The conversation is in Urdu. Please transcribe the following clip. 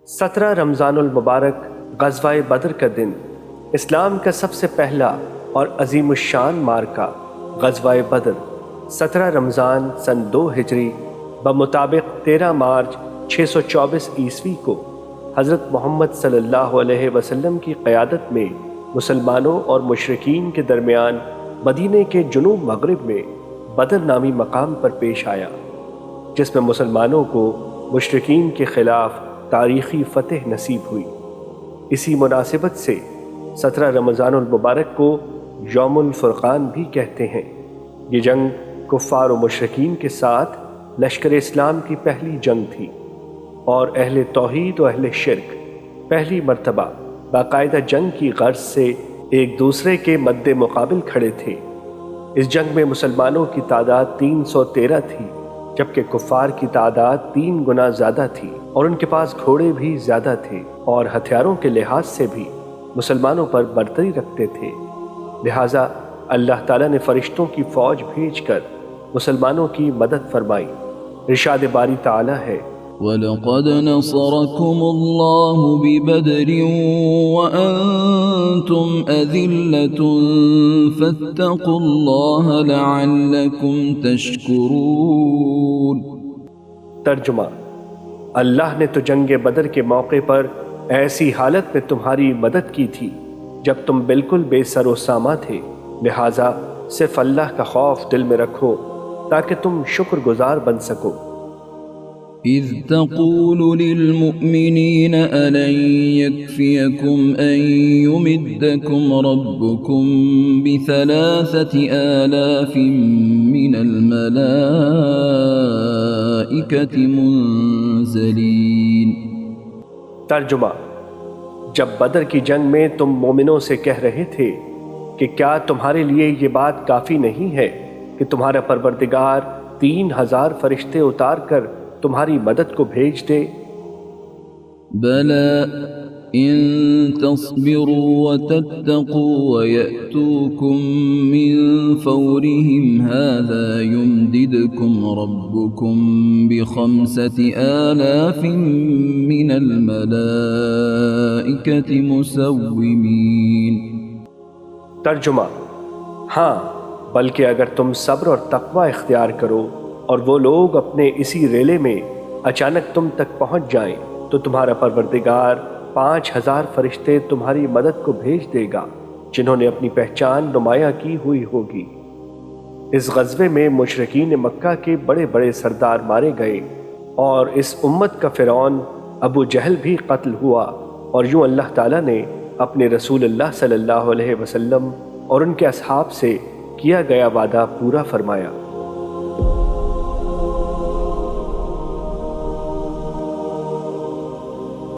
17 رمضان المبارک غزوہ بدر کا دن اسلام کا سب سے پہلا اور عظیم الشان مارکہ غزوہ بدر 17 رمضان سن 2 ہجری بمطابق 13 مارچ 624 عیسوی کو حضرت محمد صلی اللہ علیہ وسلم کی قیادت میں مسلمانوں اور مشرکین کے درمیان مدینے کے جنوب مغرب میں بدر نامی مقام پر پیش آیا، جس میں مسلمانوں کو مشرکین کے خلاف تاریخی فتح نصیب ہوئی۔ اسی مناسبت سے 17 رمضان المبارک کو یوم الفرقان بھی کہتے ہیں۔ یہ جنگ کفار و مشرکین کے ساتھ لشکر اسلام کی پہلی جنگ تھی، اور اہل توحید و اہل شرک پہلی مرتبہ باقاعدہ جنگ کی غرض سے ایک دوسرے کے مد مقابل کھڑے تھے۔ اس جنگ میں مسلمانوں کی تعداد 313 تھی، جبکہ کفار کی تعداد 3 گنا زیادہ تھی، اور ان کے پاس گھوڑے بھی زیادہ تھے اور ہتھیاروں کے لحاظ سے بھی مسلمانوں پر برتری رکھتے تھے۔ لہٰذا اللہ تعالیٰ نے فرشتوں کی فوج بھیج کر مسلمانوں کی مدد فرمائی۔ ارشاد باری تعالیٰ ہے، وَلَقَدْ نَصَرَكُمُ اللَّهُ بِبَدْرٍ وَأَنْتُمْ أَذِلَّةٌ فَاتَّقُوا اللَّهَ لَعَلَّكُمْ تَشْكُرُونَ۔ ترجمہ: اللہ نے تو جنگ بدر کے موقع پر ایسی حالت میں تمہاری مدد کی تھی جب تم بالکل بے سر و ساماں تھے، لہٰذا صرف اللہ کا خوف دل میں رکھو تاکہ تم شکر گزار بن سکو۔ إِذْ تَقُولُ لِلْمُؤْمِنِينَ أَلَنْ يَكْفِيَكُمْ أَنْ يُمِدَّكُمْ رَبُّكُمْ ب3,000 مِّنَ الْمَلَائِكَةِ مُنْزَلِينَ۔ ترجمہ: جب بدر کی جنگ میں تم مومنوں سے کہہ رہے تھے کہ کیا تمہارے لیے یہ بات کافی نہیں ہے کہ تمہارا پروردگار 3,000 فرشتے اتار کر تمہاری مدد کو بھیج دے؟ بَلَىٰ إِن تَصْبِرُوا وَتَتَّقُوا وَيَأْتُوكُم مِّن فَوْرِهِمْ هَٰذَا يُمْدِدْكُمْ رَبُّكُم ب5,000 مِّنَ الْمَلَائِكَةِ مُسَوِّمِينَ۔ ترجمہ: ہاں، بلکہ اگر تم صبر اور تقوی اختیار کرو اور وہ لوگ اپنے اسی ریلے میں اچانک تم تک پہنچ جائیں تو تمہارا پروردگار 5,000 فرشتے تمہاری مدد کو بھیج دے گا، جنہوں نے اپنی پہچان نمایاں کی ہوئی ہوگی۔ اس غزوے میں مشرکین مکہ کے بڑے بڑے سردار مارے گئے، اور اس امت کا فرعون ابو جہل بھی قتل ہوا، اور یوں اللہ تعالیٰ نے اپنے رسول اللہ صلی اللہ علیہ وسلم اور ان کے اصحاب سے کیا گیا وعدہ پورا فرمایا۔